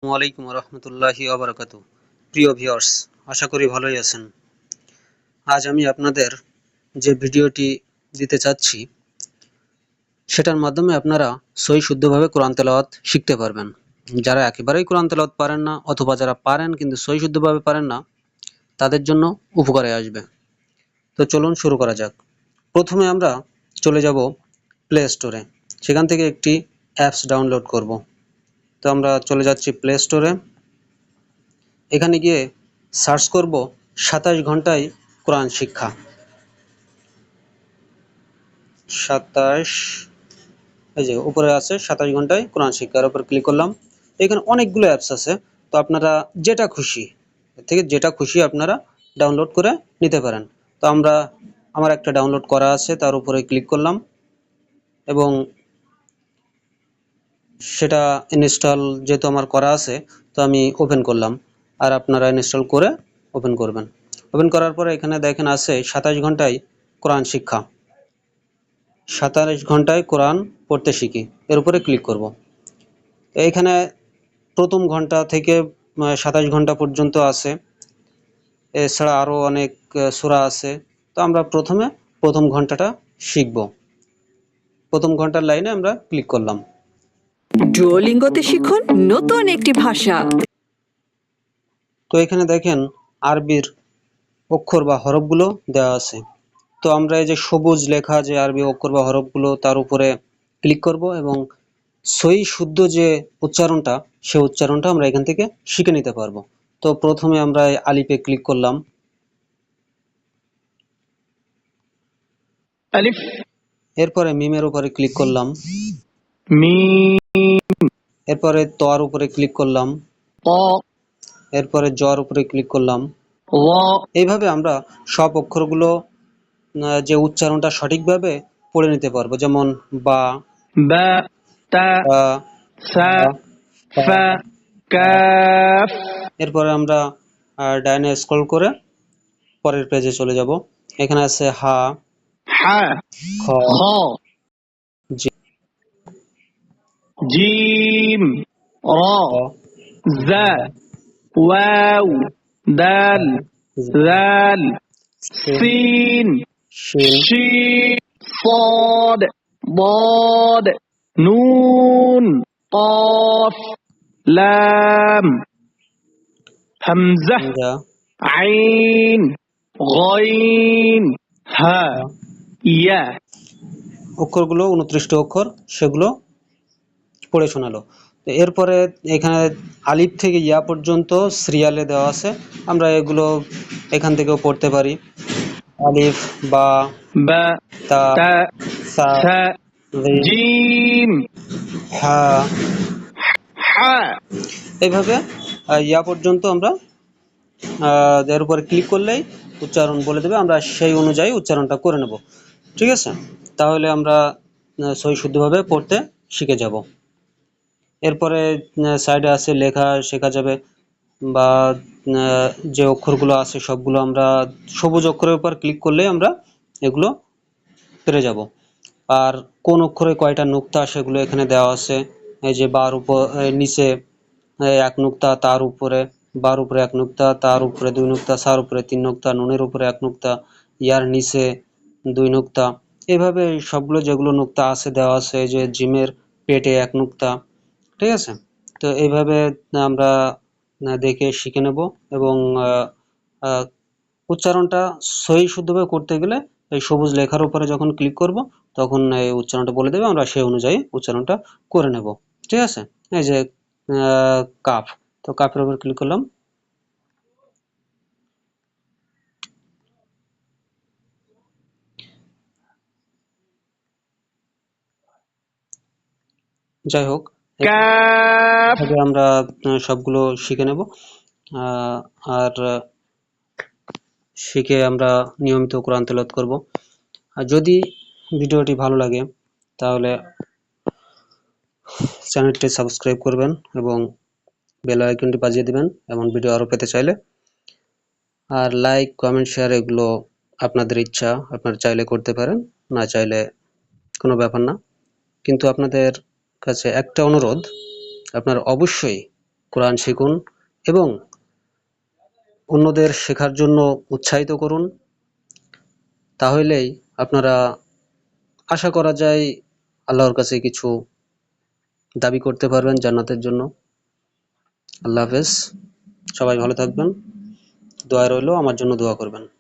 আসসালামু আলাইকুম রহমতুল্লাহি ওয়া প্রিয় ভিউয়ার্স, আশা করি ভালোই আছেন। আজ আমি আপনাদের যে ভিডিওটি দিতে চাচ্ছি সেটার মাধ্যমে আপনারা সহি শুদ্ধভাবে কোরআন তেলাওয়াত শিখতে পারবেন। যারা একেবারেই কোরআন তেলাওয়াত পারেন না অথবা যারা পারেন কিন্তু সহি শুদ্ধভাবে পারেন না, তাদের জন্য উপকারে আসবে। তো চলুন শুরু করা যাক। প্রথমে আমরা চলে যাব প্লে স্টোরে। সেখান থেকে একটি অ্যাপস ডাউনলোড করব। তো আমরা চলে যাচ্ছি প্লে স্টোরে। এখানে গিয়ে সার্চ করব ২৭ ঘন্টায় কোরআন শিক্ষা। ২৭, এই যে উপরে আছে ২৭ ঘন্টায় কোরআন শিক্ষার উপর ক্লিক করলাম। এখানে অনেকগুলো অ্যাপস আছে, তো আপনারা যেটা খুশি এর থেকে যেটা খুশি আপনারা ডাউনলোড করে নিতে পারেন। তো আমার একটা ডাউনলোড করা আছে, তার উপরে ক্লিক করলাম এবং সেটা ইনস্টল যেহেতু আমার করা আছে, তো আমি ওপেন করলাম। আর আপনারা ইনস্টল করে ওপেন করবেন। ওপেন করার পরে এখানে দেখেন আছে ২৭ ঘন্টায় কোরআন শিক্ষা। ২৭ ঘন্টায় কোরআন পড়তে শিখি, এর উপরে ক্লিক করব। এইখানে প্রথম ঘন্টা থেকে ২৭ ঘন্টা পর্যন্ত আছে। এছাড়া আরও অনেক সূরা আছে। তো আমরা প্রথমে প্রথম ঘন্টাটা শিখব। প্রথম ঘন্টার লাইনে আমরা ক্লিক করলাম। ডুওলিঙ্গোতে শিখুন নতুন একটি ভাষা। তো এখানে দেখেন আরবির অক্ষর বা হরফগুলো দেওয়া আছে। তো আমরা এই যে সবুজ লেখা যে আরবি অক্ষর বা হরফগুলো, তার উপরে ক্লিক করব এবং সহি শুদ্ধ যে উচ্চারণটা, সে উচ্চারণটা আমরা এখান থেকে শিখে নিতে পারবো। তো প্রথমে আমরা এই আলিফে ক্লিক করলাম। আলিফ, এরপরে মিমের উপরে ক্লিক করলাম। মিম, এরপরে তর উপরে ক্লিক করলাম। ত, এরপরে জর উপরে ক্লিক করলাম। ওয়া, এইভাবে আমরা সব অক্ষরগুলো যে উচ্চারণটা সঠিকভাবে পড়ে নিতে পারবো, যেমন বা, বা, তা, তা, সা, তা, তা, ফা, তা। কাফ, এরপরে আমরা ডাইনে স্ক্রল করে পরের পেজে চলে যাব। এখানে আছে হা, হা, খ, খ, জি, জিম, র, হ, জা, দা, ওয়াও, দাল, দা, জা, জাল, সিন, সিন, শিন, শিন, صاد, ضاد, নুন, قاف, লাম, হামজা, হামজা, আইন, গইন, হা, হা। ইয়া। অক্ষরগুলো ২৯টি অক্ষর, সেগুলো পড়ে শোনালো। তো এরপরে এখানে আলিফ থেকে ইয়া পর্যন্ত সিরিয়ালে দেওয়া আছে। আমরা এগুলো এখান থেকেও পড়তে পারি। আলিফ, বা, বা, তা, তা, সা, সা, রিন, জিম, হা। হা। এইভাবে ইয়া পর্যন্ত আমরা এর উপরে ক্লিক করলেই উচ্চারণ বলে দেবে, আমরা সেই অনুযায়ী উচ্চারণটা করে নেব। ঠিক আছে, তাহলে আমরা সহি শুদ্ধভাবে পড়তে শিখে যাব। এরপরে সাইডে আছে লেখা শেখা যাবে, বা যে অক্ষরগুলো আছে সবগুলো আমরা সবুজ অক্ষরের উপর ক্লিক করলেই আমরা এগুলো পেরে যাব। আর কোন অক্ষরে কয়টা নুক্তা সেগুলো এখানে দেওয়া আছে। এই যে বার উপর নিচে এক নুক্তা, তার উপরে বার উপরে এক নুক্তা, তার উপরে দুই নুক্তা, সার উপরে তিন নুক্তা, নুনের উপরে এক নুক্তা, ইয়ার নিচে দুই নুক্তা। এভাবে সবগুলো যেগুলো নুক্তা আছে দেওয়া আছে। এই যে জিমের পেটে এক নুক্তা। ঠিক আছে, তো এইভাবে আমরা দেখে শিখে নেব এবং আহ, উচ্চারণটা সহি শুদ্ধভাবে করতে গেলে এই সবুজ লেখার উপরে যখন ক্লিক করব, তখন এই উচ্চারণটা বলে দেবে, আমরা সেই অনুযায়ী উচ্চারণটা করে নেব। ঠিক আছে, এই যে কাফ, তো কাফের উপর ক্লিক করলাম। যাই হোক, কাফ, এভাবে আমরা সবগুলো শিখে নেব। আর শিখে আমরা নিয়মিত কোরআন তেলাওয়াত করব। আর যদি ভিডিওটি ভালো লাগে তাহলে চ্যানেলটি সাবস্ক্রাইব করবেন এবং বেল আইকনটি বাজিয়ে দিবেন এমন ভিডিও আরও পেতে চাইলে। আর লাইক, কমেন্ট, শেয়ার এগুলো আপনাদের ইচ্ছা, আপনারা চাইলে করতে পারেন, না চাইলে কোনো ব্যাপার না। কিন্তু আপনাদের কাছে একটা অনুরোধ, আপনারা অবশ্যই কোরআন শিখুন এবং অন্যদের শেখার জন্য উৎসাহিত করুন। তাহলেই আপনারা আশা করা যায় আল্লাহর কাছে কিছু দাবি করতে পারবেন জান্নাতের জন্য। আল্লাহ হাফেজ, সবাই ভালো থাকবেন। দোয়া রইল, আমার জন্য দোয়া করবেন।